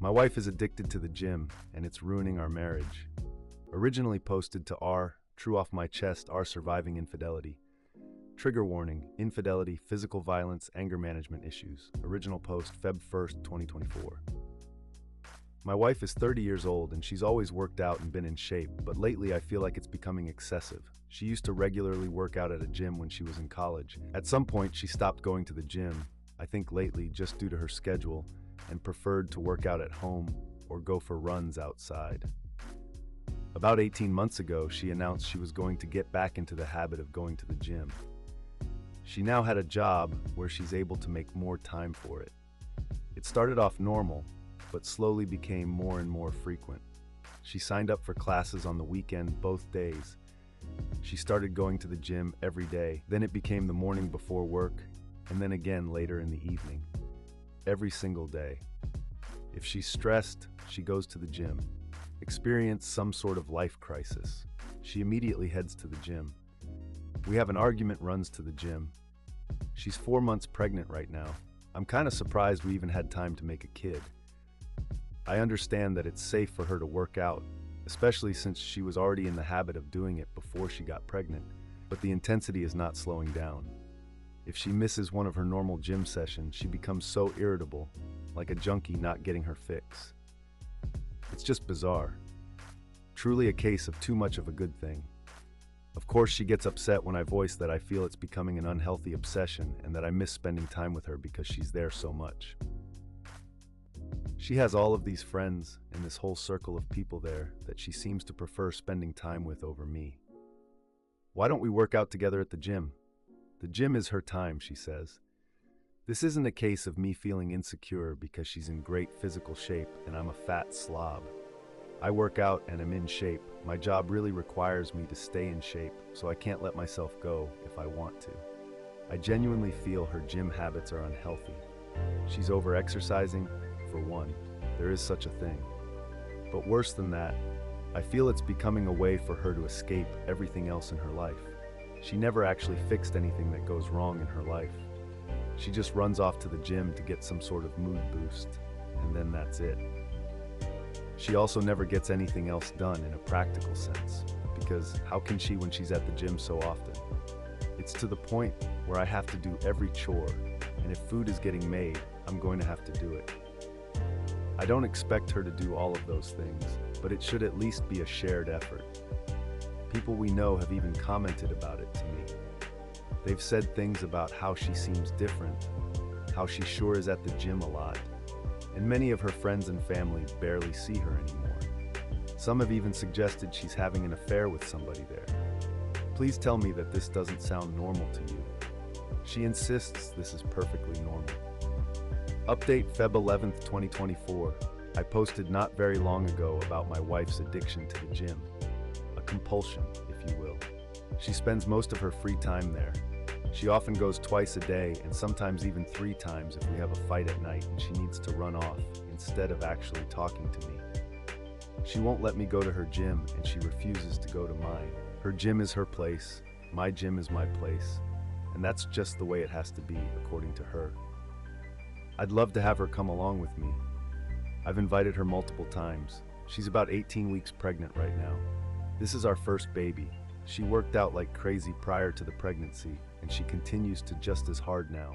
My wife is addicted to the gym, and it's ruining our marriage. Originally posted to R, true off my chest, R surviving infidelity. Trigger warning, infidelity, physical violence, anger management issues. Original post, Feb 1st, 2024. My wife is 30 years old and she's always worked out and been in shape, but lately I feel like it's becoming excessive. She used to regularly work out at a gym when she was in college. At some point, she stopped going to the gym, I think lately just due to her schedule, and preferred to work out at home or go for runs outside. About 18 months ago, she announced she was going to get back into the habit of going to the gym. She now had a job where she's able to make more time for it. It started off normal, but slowly became more and more frequent. She signed up for classes on the weekend both days. She started going to the gym every day. Then it became the morning before work, and then again later in the evening. Every single day. If she's stressed, she goes to the gym. Experience some sort of life crisis. She immediately heads to the gym. We have an argument, runs to the gym. She's 4 months pregnant right now. I'm kind of surprised we even had time to make a kid. I understand that it's safe for her to work out, especially since she was already in the habit of doing it before she got pregnant, but the intensity is not slowing down. If she misses one of her normal gym sessions, she becomes so irritable, like a junkie not getting her fix. It's just bizarre. Truly a case of too much of a good thing. Of course, she gets upset when I voice that I feel it's becoming an unhealthy obsession and that I miss spending time with her because she's there so much. She has all of these friends and this whole circle of people there that she seems to prefer spending time with over me. Why don't we work out together at the gym? The gym is her time, she says. This isn't a case of me feeling insecure because she's in great physical shape and I'm a fat slob. I work out and am in shape. My job really requires me to stay in shape, so I can't let myself go if I want to. I genuinely feel her gym habits are unhealthy. She's over-exercising, for one. There is such a thing. But worse than that, I feel it's becoming a way for her to escape everything else in her life. She never actually fixed anything that goes wrong in her life. She just runs off to the gym to get some sort of mood boost, and then that's it. She also never gets anything else done in a practical sense, because how can she when she's at the gym so often? It's to the point where I have to do every chore, and if food is getting made, I'm going to have to do it. I don't expect her to do all of those things, but it should at least be a shared effort. People we know have even commented about it to me. They've said things about how she seems different, how she sure is at the gym a lot, and many of her friends and family barely see her anymore. Some have even suggested she's having an affair with somebody there. Please tell me that this doesn't sound normal to you. She insists this is perfectly normal. Update Feb 11th, 2024. I posted not very long ago about my wife's addiction to the gym. A compulsion, if you will. She spends most of her free time there. She often goes twice a day and sometimes even 3 times if we have a fight at night and she needs to run off instead of actually talking to me. She won't let me go to her gym and she refuses to go to mine. Her gym is her place, my gym is my place, and that's just the way it has to be, according to her. I'd love to have her come along with me. I've invited her multiple times. She's about 18 weeks pregnant right now. This is our first baby. She worked out like crazy prior to the pregnancy, and she continues to just as hard now.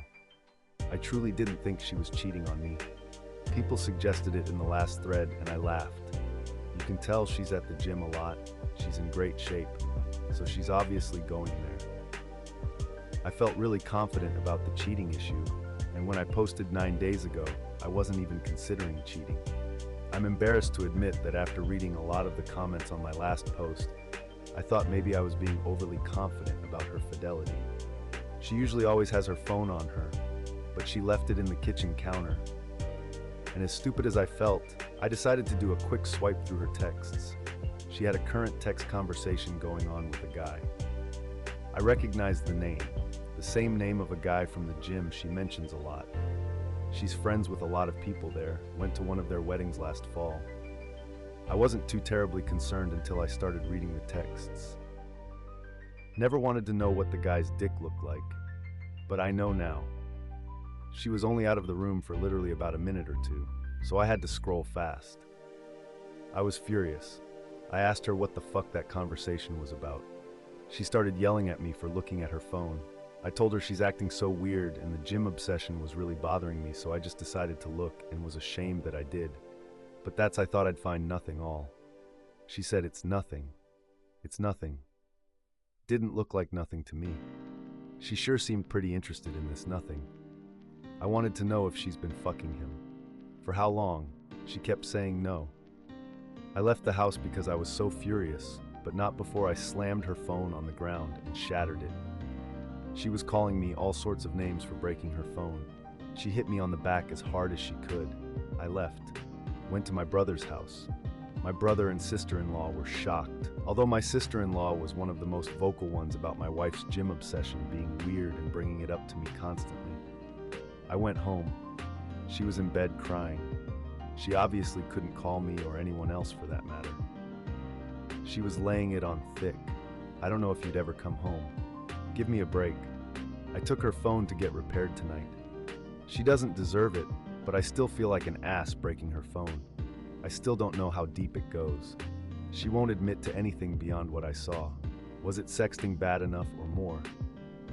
I truly didn't think she was cheating on me. People suggested it in the last thread, and I laughed. You can tell she's at the gym a lot. She's in great shape, so she's obviously going there. I felt really confident about the cheating issue, and when I posted 9 days ago, I wasn't even considering cheating. I'm embarrassed to admit that after reading a lot of the comments on my last post, I thought maybe I was being overly confident about her fidelity. She usually always has her phone on her, but she left it in the kitchen counter. And as stupid as I felt, I decided to do a quick swipe through her texts. She had a current text conversation going on with a guy. I recognized the name, the same name of a guy from the gym she mentions a lot. She's friends with a lot of people there, went to one of their weddings last fall. I wasn't too terribly concerned until I started reading the texts. Never wanted to know what the guy's dick looked like, but I know now. She was only out of the room for literally about a minute or two. so I had to scroll fast. I was furious. I asked her what the fuck that conversation was about. She started yelling at me for looking at her phone. I told her she's acting so weird and the gym obsession was really bothering me, so I just decided to look and was ashamed that I did. But I thought I'd find nothing all. She said it's nothing. It's nothing. Didn't look like nothing to me. She sure seemed pretty interested in this nothing. I wanted to know if she's been fucking him. For how long? She kept saying no. I left the house because I was so furious, but not before I slammed her phone on the ground and shattered it. She was calling me all sorts of names for breaking her phone. She hit me on the back as hard as she could. I left. Went to my brother's house. My brother and sister-in-law were shocked, although my sister-in-law was one of the most vocal ones about my wife's gym obsession being weird and bringing it up to me constantly. I went home. She was in bed crying. She obviously couldn't call me or anyone else for that matter. She was laying it on thick. I don't know if you'd ever come home. Give me a break. I took her phone to get repaired tonight. She doesn't deserve it, but I still feel like an ass breaking her phone. I still don't know how deep it goes. She won't admit to anything beyond what I saw. Was it sexting bad enough or more?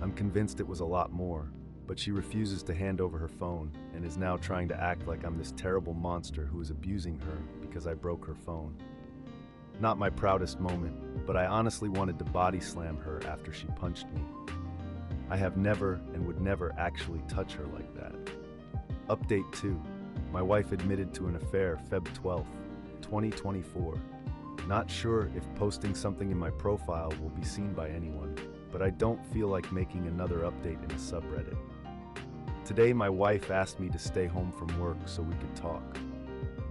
I'm convinced it was a lot more, but she refuses to hand over her phone and is now trying to act like I'm this terrible monster who is abusing her because I broke her phone. Not my proudest moment, but I honestly wanted to body slam her after she punched me. I have never and would never actually touch her like that. Update 2. My wife admitted to an affair Feb 12th, 2024. Not sure if posting something in my profile will be seen by anyone, but I don't feel like making another update in a subreddit. Today my wife asked me to stay home from work so we could talk.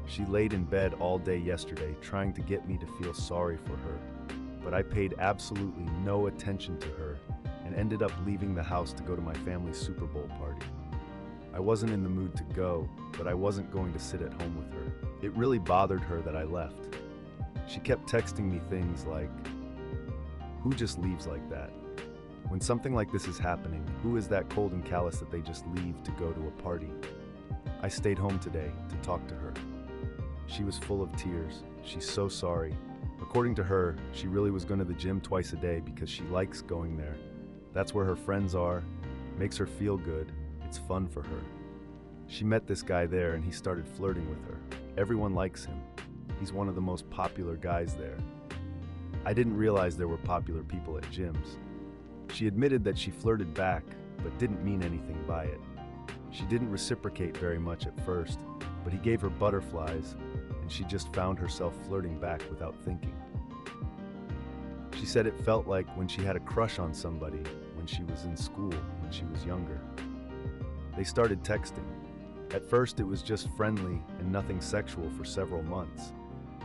She laid in bed all day yesterday trying to get me to feel sorry for her, but I paid absolutely no attention to her and ended up leaving the house to go to my family's Super Bowl party. I wasn't in the mood to go, but I wasn't going to sit at home with her. It really bothered her that I left. She kept texting me things like, "Who just leaves like that? When something like this is happening, who is that cold and callous that they just leave to go to a party?" I stayed home today to talk to her. She was full of tears. She's so sorry. According to her, she really was going to the gym twice a day because she likes going there. That's where her friends are, makes her feel good, it's fun for her. She met this guy there and he started flirting with her. Everyone likes him. He's one of the most popular guys there. I didn't realize there were popular people at gyms. She admitted that she flirted back, but didn't mean anything by it. She didn't reciprocate very much at first, but he gave her butterflies, and she just found herself flirting back without thinking. She said it felt like when she had a crush on somebody when she was in school, when she was younger. They started texting. At first it was just friendly and nothing sexual for several months,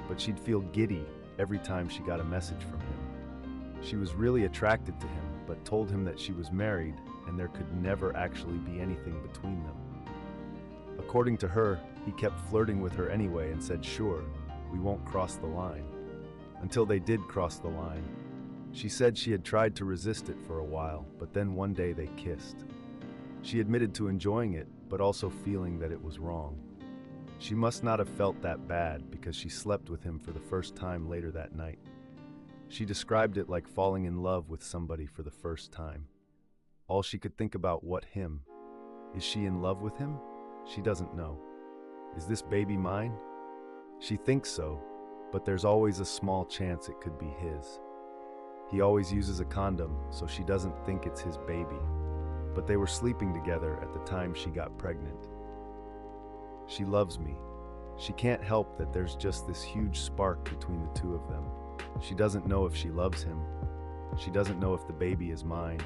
but she'd feel giddy every time she got a message from him. She was really attracted to him, but told him that she was married and there could never actually be anything between them. According to her, he kept flirting with her anyway and said, "Sure, we won't cross the line." Until they did cross the line. She said she had tried to resist it for a while, but then one day they kissed. She admitted to enjoying it, but also feeling that it was wrong. She must not have felt that bad because she slept with him for the first time later that night. She described it like falling in love with somebody for the first time. All she could think about what him. Is she in love with him? She doesn't know. Is this baby mine? She thinks so, but there's always a small chance it could be his. He always uses a condom, so she doesn't think it's his baby. But they were sleeping together at the time she got pregnant. She loves me. She can't help that there's just this huge spark between the two of them. She doesn't know if she loves him. She doesn't know if the baby is mine.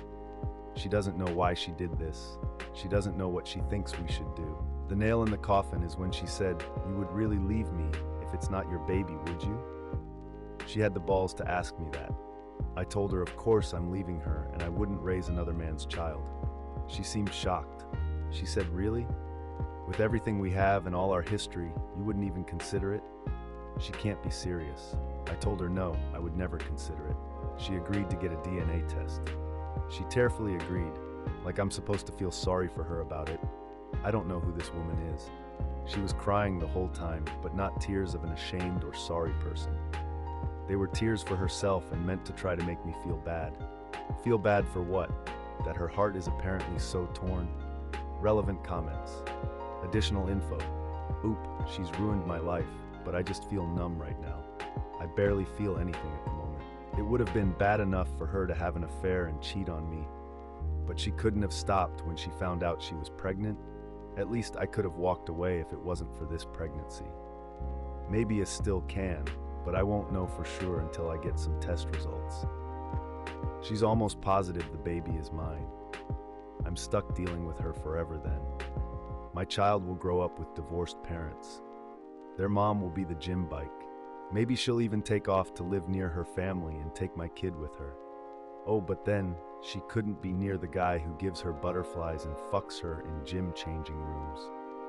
She doesn't know why she did this. She doesn't know what she thinks we should do. The nail in the coffin is when she said, "You would really leave me if it's not your baby, would you?" She had the balls to ask me that. I told her of course I'm leaving her and I wouldn't raise another man's child. She seemed shocked. She said, "Really? With everything we have and all our history, you wouldn't even consider it?" She can't be serious. I told her no, I would never consider it. She agreed to get a DNA test. She tearfully agreed, like I'm supposed to feel sorry for her about it. I don't know who this woman is. She was crying the whole time, but not tears of an ashamed or sorry person. They were tears for herself and meant to try to make me feel bad. Feel bad for what? That her heart is apparently so torn? Relevant comments. Additional info. Oop, she's ruined my life, but I just feel numb right now. I barely feel anything at the moment. It would have been bad enough for her to have an affair and cheat on me, but she couldn't have stopped when she found out she was pregnant. At least I could have walked away if it wasn't for this pregnancy. Maybe I still can, but I won't know for sure until I get some test results. She's almost positive the baby is mine. I'm stuck dealing with her forever then. My child will grow up with divorced parents. Their mom will be the gym bike. Maybe she'll even take off to live near her family and take my kid with her. Oh, but then she couldn't be near the guy who gives her butterflies and fucks her in gym changing rooms.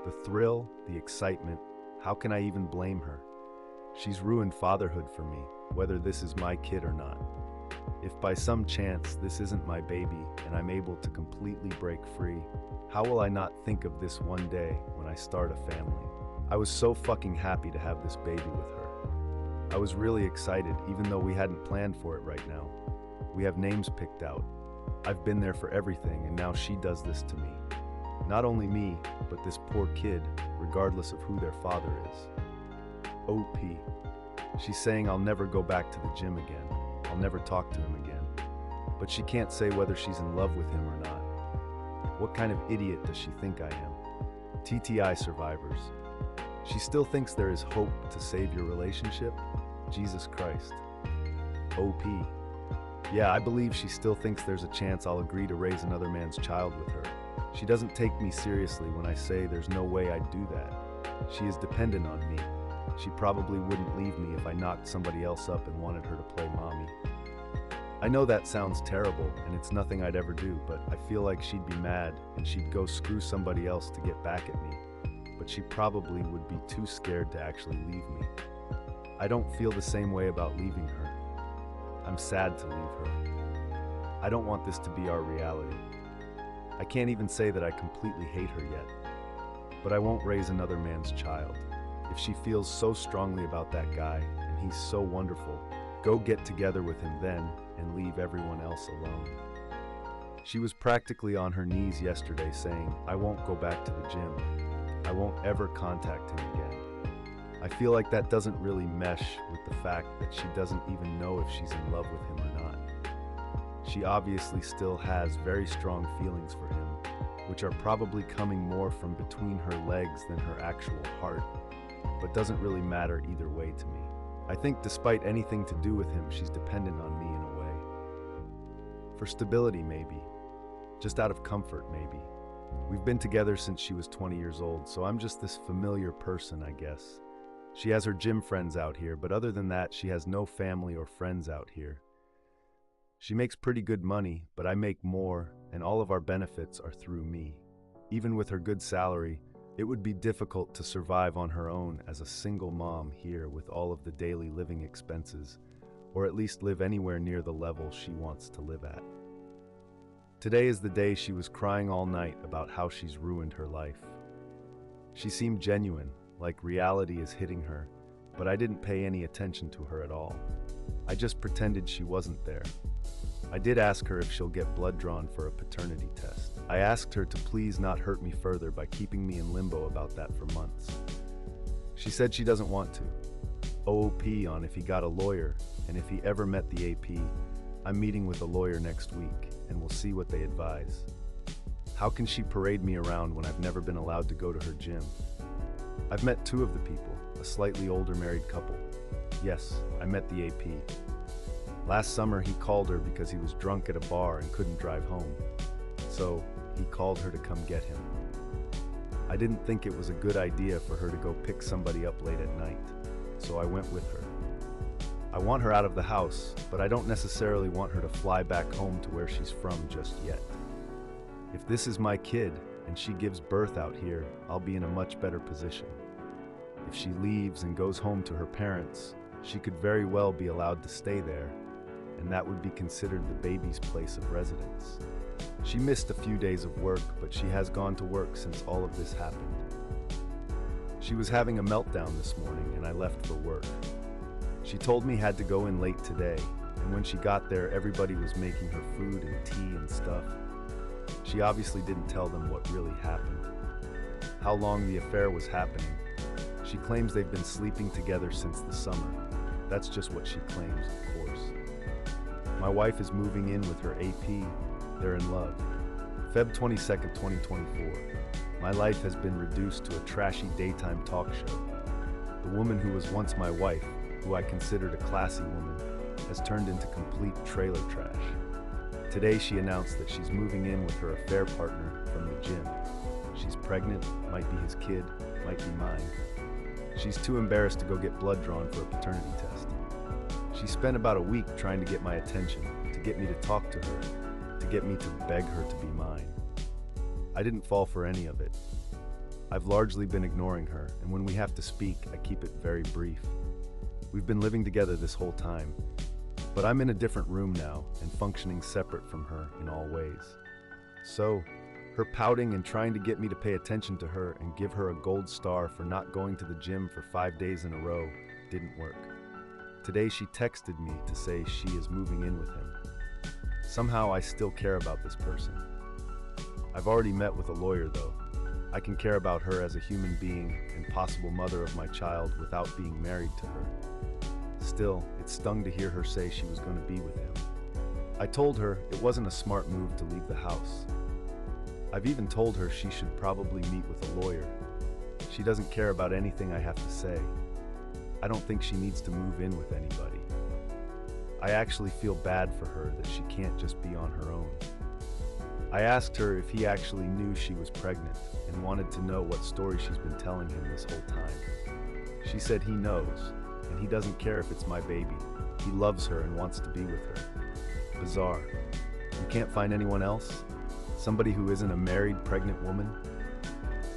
The thrill, the excitement, how can I even blame her? She's ruined fatherhood for me, whether this is my kid or not. If by some chance this isn't my baby and I'm able to completely break free, how will I not think of this one day when I start a family? I was so fucking happy to have this baby with her. I was really excited even though we hadn't planned for it right now. We have names picked out. I've been there for everything and now she does this to me. Not only me, but this poor kid, regardless of who their father is. OP. She's saying I'll never go back to the gym again. I'll never talk to him again. But she can't say whether she's in love with him or not. What kind of idiot does she think I am? TTI survivors. She still thinks there is hope to save your relationship? Jesus Christ. OP. Yeah, I believe she still thinks there's a chance I'll agree to raise another man's child with her. She doesn't take me seriously when I say there's no way I'd do that. She is dependent on me. She probably wouldn't leave me if I knocked somebody else up and wanted her to play mommy. I know that sounds terrible and it's nothing I'd ever do, but I feel like she'd be mad and she'd go screw somebody else to get back at me. But she probably would be too scared to actually leave me. I don't feel the same way about leaving her. I'm sad to leave her. I don't want this to be our reality. I can't even say that I completely hate her yet, but I won't raise another man's child. If she feels so strongly about that guy, and he's so wonderful, go get together with him then and leave everyone else alone. She was practically on her knees yesterday saying, I won't go back to the gym. I won't ever contact him again. I feel like that doesn't really mesh with the fact that she doesn't even know if she's in love with him or not. She obviously still has very strong feelings for him, which are probably coming more from between her legs than her actual heart, but doesn't really matter either way to me. I think despite anything to do with him, she's dependent on me in a way. For stability, maybe. Just out of comfort, maybe. We've been together since she was 20 years old, so I'm just this familiar person, I guess. She has her gym friends out here, but other than that, she has no family or friends out here. She makes pretty good money, but I make more, and all of our benefits are through me. Even with her good salary, it would be difficult to survive on her own as a single mom here with all of the daily living expenses, or at least live anywhere near the level she wants to live at. Today is the day she was crying all night about how she's ruined her life. She seemed genuine, like reality is hitting her, but I didn't pay any attention to her at all. I just pretended she wasn't there. I did ask her if she'll get blood drawn for a paternity test. I asked her to please not hurt me further by keeping me in limbo about that for months. She said she doesn't want to. OOP on if he got a lawyer, and if he ever met the AP, I'm meeting with a lawyer next week, and we'll see what they advise. How can she parade me around when I've never been allowed to go to her gym? I've met two of the people, a slightly older married couple. Yes, I met the AP. Last summer he called her because he was drunk at a bar and couldn't drive home. So he called her to come get him. I didn't think it was a good idea for her to go pick somebody up late at night, so I went with her. I want her out of the house, but I don't necessarily want her to fly back home to where she's from just yet. If this is my kid and she gives birth out here, I'll be in a much better position. If she leaves and goes home to her parents, she could very well be allowed to stay there, and that would be considered the baby's place of residence. She missed a few days of work, but she has gone to work since all of this happened. She was having a meltdown this morning and I left for work. She told me had to go in late today, and when she got there, everybody was making her food and tea and stuff. She obviously didn't tell them what really happened, how long the affair was happening. She claims they've been sleeping together since the summer. That's just what she claims, of course. My wife is moving in with her AP. They're in love. Feb 22nd, 2024. My life has been reduced to a trashy daytime talk show. The woman who was once my wife, who I considered a classy woman, has turned into complete trailer trash. Today she announced that she's moving in with her affair partner from the gym. She's pregnant, might be his kid, might be mine. She's too embarrassed to go get blood drawn for a paternity test. She spent about a week trying to get my attention, to get me to talk to her, to get me to beg her to be mine. I didn't fall for any of it. I've largely been ignoring her, and when we have to speak, I keep it very brief. We've been living together this whole time, but I'm in a different room now and functioning separate from her in all ways. So, her pouting and trying to get me to pay attention to her and give her a gold star for not going to the gym for 5 days in a row didn't work. Today she texted me to say she is moving in with him. Somehow I still care about this person. I've already met with a lawyer though. I can care about her as a human being and possible mother of my child without being married to her. Still, it stung to hear her say she was going to be with him. I told her it wasn't a smart move to leave the house. I've even told her she should probably meet with a lawyer. She doesn't care about anything I have to say. I don't think she needs to move in with anybody. I actually feel bad for her that she can't just be on her own. I asked her if he actually knew she was pregnant and wanted to know what story she's been telling him this whole time. She said he knows, and he doesn't care if it's my baby. He loves her and wants to be with her. Bizarre. You can't find anyone else? Somebody who isn't a married, pregnant woman?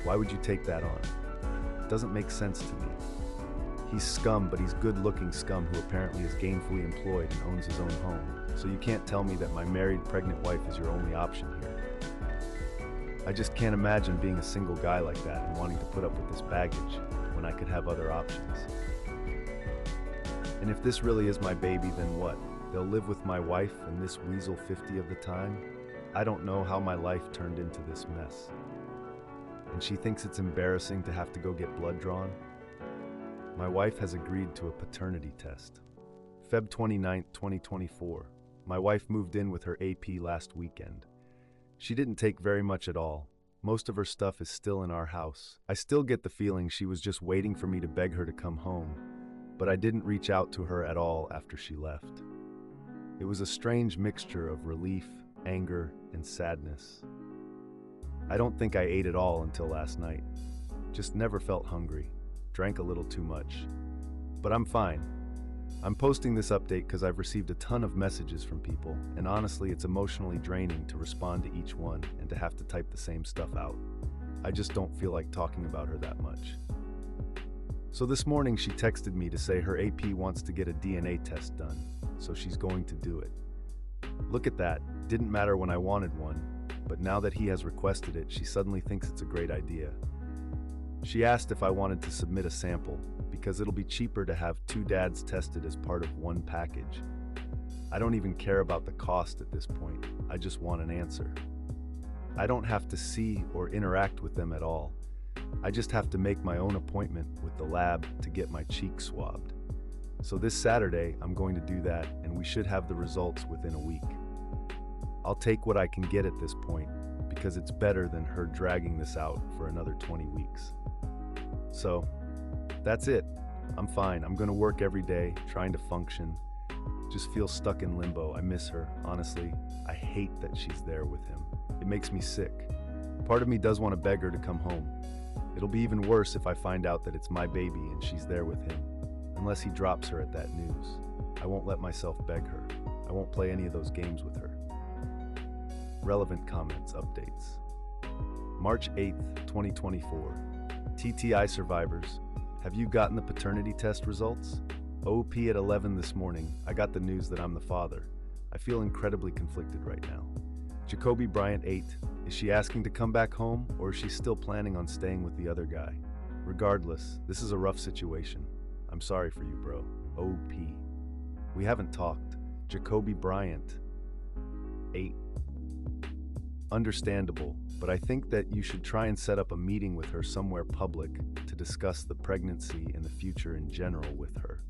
Why would you take that on? It doesn't make sense to me. He's scum, but he's good-looking scum who apparently is gainfully employed and owns his own home. So you can't tell me that my married, pregnant wife is your only option here. I just can't imagine being a single guy like that and wanting to put up with this baggage when I could have other options. And if this really is my baby, then what? They'll live with my wife and this weasel 50 of the time? I don't know how my life turned into this mess. And she thinks it's embarrassing to have to go get blood drawn? My wife has agreed to a paternity test. Feb 29th, 2024. My wife moved in with her AP last weekend. She didn't take very much at all. Most of her stuff is still in our house. I still get the feeling she was just waiting for me to beg her to come home, but I didn't reach out to her at all after she left. It was a strange mixture of relief, anger, and sadness. I don't think I ate at all until last night. Just never felt hungry. Drank a little too much. But I'm fine. I'm posting this update because I've received a ton of messages from people, and honestly, it's emotionally draining to respond to each one and to have to type the same stuff out. I just don't feel like talking about her that much. So this morning she texted me to say her AP wants to get a DNA test done, so she's going to do it. Look at that. Didn't matter when I wanted one, but now that he has requested it, she suddenly thinks it's a great idea. She asked if I wanted to submit a sample, because it'll be cheaper to have 2 dads tested as part of one package. I don't even care about the cost at this point. I just want an answer. I don't have to see or interact with them at all. I just have to make my own appointment with the lab to get my cheek swabbed. So this Saturday, I'm going to do that, and we should have the results within a week. I'll take what I can get at this point, because it's better than her dragging this out for another 20 weeks. So, that's it. I'm fine. I'm going to work every day, trying to function. Just feel stuck in limbo. I miss her. Honestly, I hate that she's there with him. It makes me sick. Part of me does want to beg her to come home. It'll be even worse if I find out that it's my baby and she's there with him. Unless he drops her at that news. I won't let myself beg her. I won't play any of those games with her. Relevant comments, updates. March 8th, 2024. TTI survivors, have you gotten the paternity test results? OP at 11 this morning, I got the news that I'm the father. I feel incredibly conflicted right now. Jacoby Bryant 8, is she asking to come back home or is she still planning on staying with the other guy? Regardless, this is a rough situation. I'm sorry for you, bro. OP. We haven't talked. Jacoby Bryant. 8. Understandable, but I think that you should try and set up a meeting with her somewhere public to discuss the pregnancy and the future in general with her.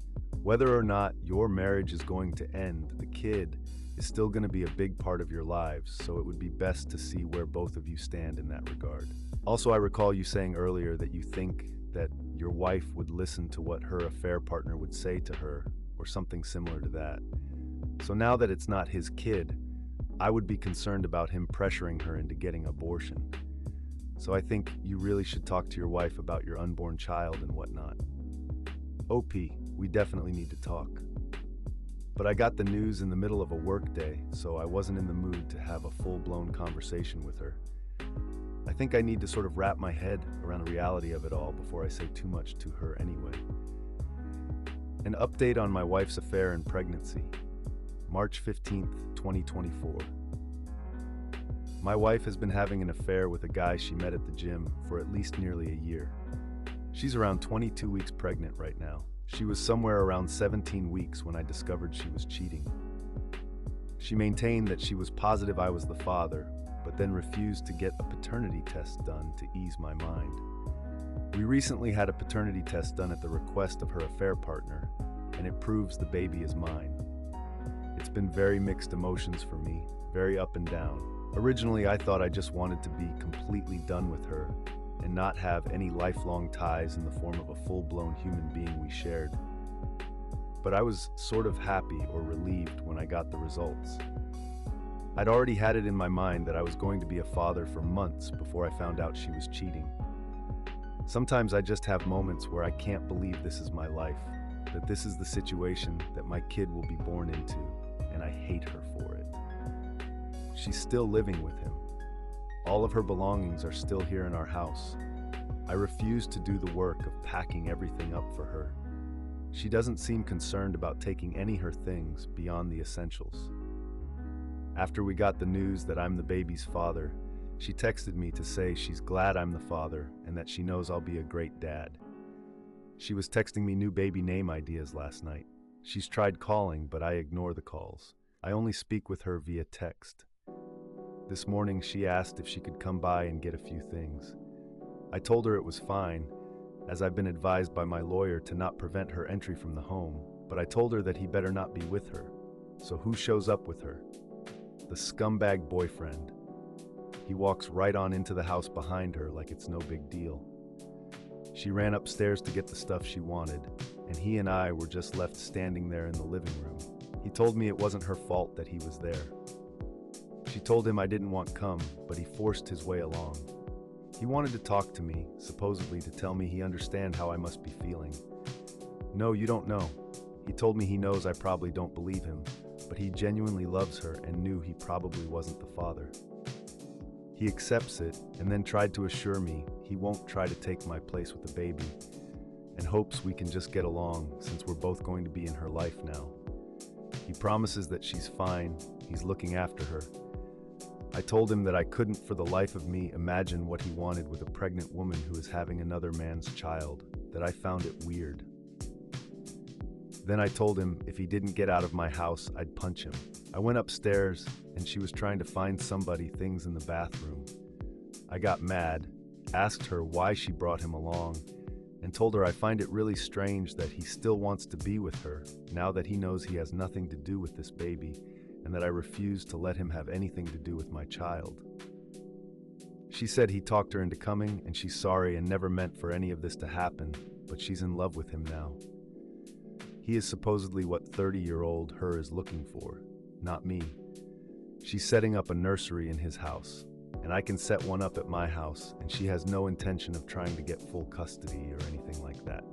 Whether or not your marriage is going to end, the kid is still going to be a big part of your lives, so it would be best to see where both of you stand in that regard. Also, I recall you saying earlier that you think that your wife would listen to what her affair partner would say to her, or something similar to that. So now that it's not his kid, I would be concerned about him pressuring her into getting an abortion. So I think you really should talk to your wife about your unborn child and whatnot. OP, we definitely need to talk. But I got the news in the middle of a work day, so I wasn't in the mood to have a full-blown conversation with her. I think I need to sort of wrap my head around the reality of it all before I say too much to her anyway. An update on my wife's affair and pregnancy. March 15th, 2024. My wife has been having an affair with a guy she met at the gym for at least nearly a year. She's around 22 weeks pregnant right now. She was somewhere around 17 weeks when I discovered she was cheating. She maintained that she was positive I was the father, but then refused to get a paternity test done to ease my mind. We recently had a paternity test done at the request of her affair partner, and it proves the baby is mine. It's been very mixed emotions for me, very up and down. Originally, I thought I just wanted to be completely done with her and not have any lifelong ties in the form of a full-blown human being we shared. But I was sort of happy or relieved when I got the results. I'd already had it in my mind that I was going to be a father for months before I found out she was cheating. Sometimes I just have moments where I can't believe this is my life, that this is the situation that my kid will be born into, and I hate her for it. She's still living with him. All of her belongings are still here in our house. I refuse to do the work of packing everything up for her. She doesn't seem concerned about taking any of her things beyond the essentials. After we got the news that I'm the baby's father, she texted me to say she's glad I'm the father and that she knows I'll be a great dad. She was texting me new baby name ideas last night. She's tried calling, but I ignore the calls. I only speak with her via text. This morning, she asked if she could come by and get a few things. I told her it was fine, as I've been advised by my lawyer to not prevent her entry from the home, but I told her that he better not be with her. So who shows up with her? The scumbag boyfriend. He walks right on into the house behind her like it's no big deal. She ran upstairs to get the stuff she wanted, and he and I were just left standing there in the living room. He told me it wasn't her fault that he was there. She told him I didn't want come, but he forced his way along. He wanted to talk to me, supposedly to tell me he understands how I must be feeling. No, you don't know. He told me he knows I probably don't believe him, but he genuinely loves her and knew he probably wasn't the father. He accepts it and then tried to assure me he won't try to take my place with the baby and hopes we can just get along since we're both going to be in her life now. He promises that she's fine, he's looking after her. I told him that I couldn't for the life of me imagine what he wanted with a pregnant woman who is having another man's child, that I found it weird. Then I told him if he didn't get out of my house, I'd punch him. I went upstairs and she was trying to find somebody things in the bathroom. I got mad, asked her why she brought him along, and told her I find it really strange that he still wants to be with her now that he knows he has nothing to do with this baby, and that I refuse to let him have anything to do with my child. She said he talked her into coming and she's sorry and never meant for any of this to happen, but she's in love with him now. He is supposedly what 30-year-old her is looking for, not me. She's setting up a nursery in his house, and I can set one up at my house, and she has no intention of trying to get full custody or anything like that.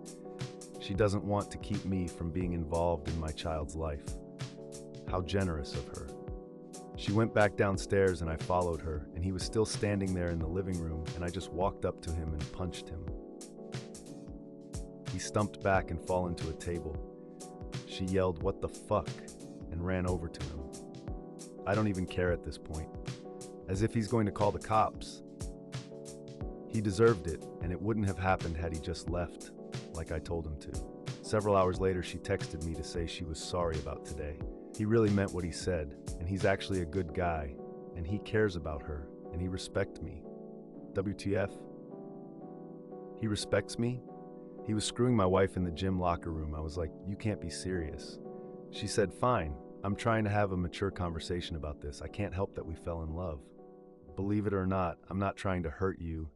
She doesn't want to keep me from being involved in my child's life. How generous of her. She went back downstairs and I followed her, and he was still standing there in the living room, and I just walked up to him and punched him. He stumped back and fell into a table. She yelled, "What the fuck?" and ran over to him. I don't even care at this point. As if he's going to call the cops. He deserved it, and it wouldn't have happened had he just left, like I told him to. Several hours later, she texted me to say she was sorry about today. He really meant what he said, and he's actually a good guy, and he cares about her, and he respects me. WTF? He respects me? He was screwing my wife in the gym locker room. I was like, you can't be serious. She said, fine, I'm trying to have a mature conversation about this. I can't help that we fell in love. Believe it or not, I'm not trying to hurt you,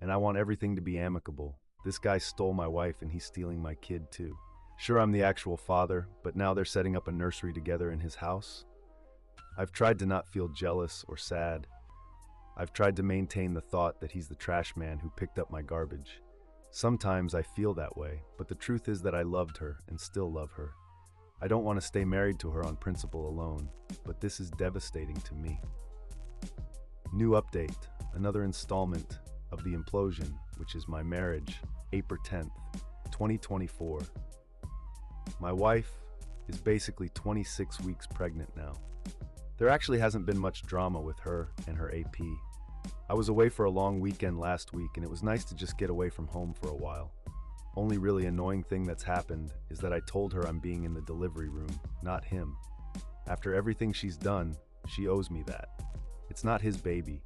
and I want everything to be amicable. This guy stole my wife and he's stealing my kid too. Sure, I'm the actual father, but now they're setting up a nursery together in his house. I've tried to not feel jealous or sad. I've tried to maintain the thought that he's the trash man who picked up my garbage. Sometimes I feel that way, but the truth is that I loved her and still love her. I don't want to stay married to her on principle alone, but this is devastating to me. New update, another installment of the implosion, which is my marriage, April 10th, 2024. My wife is basically 26 weeks pregnant now. There actually hasn't been much drama with her and her AP. I was away for a long weekend last week, and it was nice to just get away from home for a while. Only really annoying thing that's happened is that I told her I'm being in the delivery room, not him. After everything she's done, she owes me that. It's not his baby.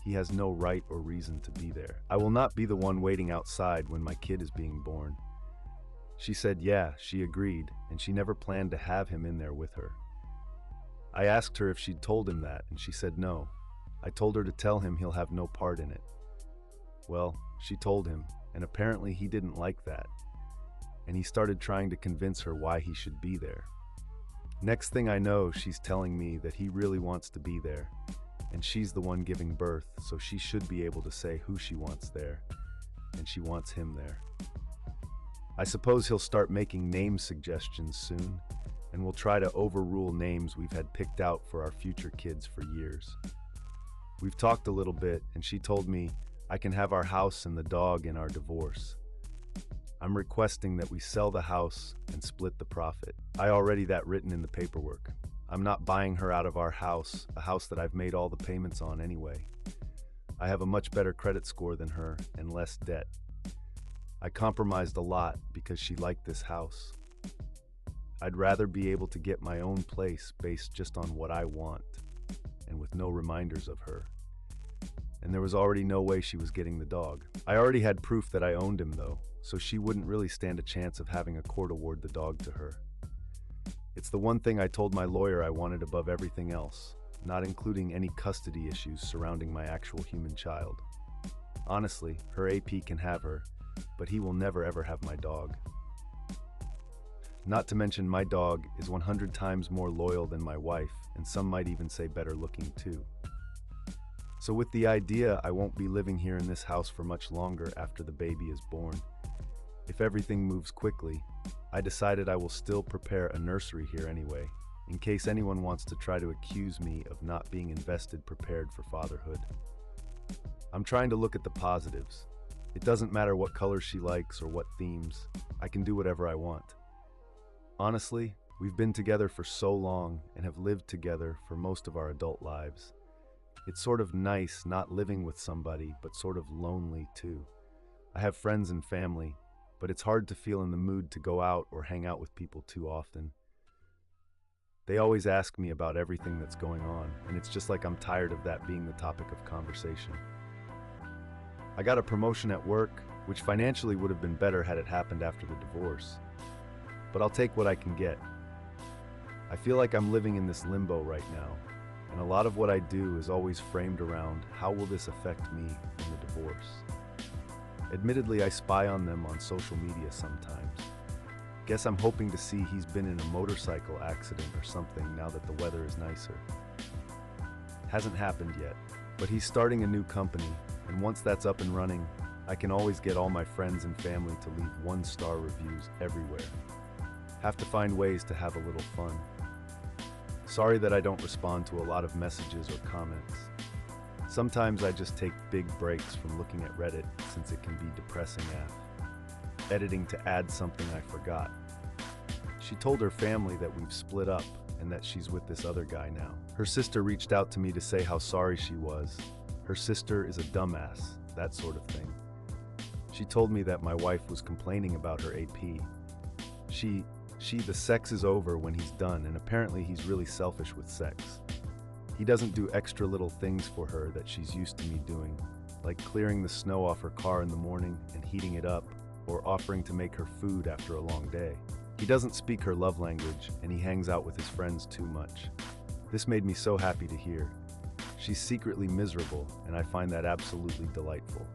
He has no right or reason to be there. I will not be the one waiting outside when my kid is being born. She said yeah, she agreed, and she never planned to have him in there with her. I asked her if she'd told him that, and she said no. I told her to tell him he'll have no part in it. Well, she told him, and apparently he didn't like that. And he started trying to convince her why he should be there. Next thing I know, she's telling me that he really wants to be there, and she's the one giving birth, so she should be able to say who she wants there, and she wants him there. I suppose he'll start making name suggestions soon, and we'll try to overrule names we've had picked out for our future kids for years. We've talked a little bit, and she told me I can have our house and the dog in our divorce. I'm requesting that we sell the house and split the profit. I already that written in the paperwork. I'm not buying her out of our house, a house that I've made all the payments on anyway. I have a much better credit score than her and less debt. I compromised a lot because she liked this house. I'd rather be able to get my own place based just on what I want and with no reminders of her. And there was already no way she was getting the dog. I already had proof that I owned him though, so she wouldn't really stand a chance of having a court award the dog to her. It's the one thing I told my lawyer I wanted above everything else, not including any custody issues surrounding my actual human child. Honestly, her AP can have her, but he will never ever have my dog. Not to mention my dog is 100 times more loyal than my wife, and some might even say better looking too. So with the idea I won't be living here in this house for much longer after the baby is born, if everything moves quickly, I decided I will still prepare a nursery here anyway, in case anyone wants to try to accuse me of not being invested prepared for fatherhood. I'm trying to look at the positives. It doesn't matter what color she likes or what themes, I can do whatever I want. Honestly, we've been together for so long and have lived together for most of our adult lives. It's sort of nice not living with somebody, but sort of lonely too. I have friends and family, but it's hard to feel in the mood to go out or hang out with people too often. They always ask me about everything that's going on, and it's just like I'm tired of that being the topic of conversation. I got a promotion at work, which financially would have been better had it happened after the divorce. But I'll take what I can get. I feel like I'm living in this limbo right now, and a lot of what I do is always framed around how will this affect me in the divorce. Admittedly, I spy on them on social media sometimes. Guess I'm hoping to see he's been in a motorcycle accident or something now that the weather is nicer. Hasn't happened yet, but he's starting a new company, and once that's up and running, I can always get all my friends and family to leave 1-star reviews everywhere. Have to find ways to have a little fun. Sorry that I don't respond to a lot of messages or comments. Sometimes I just take big breaks from looking at Reddit since it can be depressing AF. Editing to add something I forgot. She told her family that we've split up and that she's with this other guy now. Her sister reached out to me to say how sorry she was. Her sister is a dumbass. that sort of thing. She told me that my wife was complaining about her AP. The sex is over when he's done, and apparently he's really selfish with sex. He doesn't do extra little things for her that she's used to me doing, like clearing the snow off her car in the morning and heating it up, or offering to make her food after a long day. He doesn't speak her love language, and he hangs out with his friends too much. This made me so happy to hear. She's secretly miserable, and I find that absolutely delightful.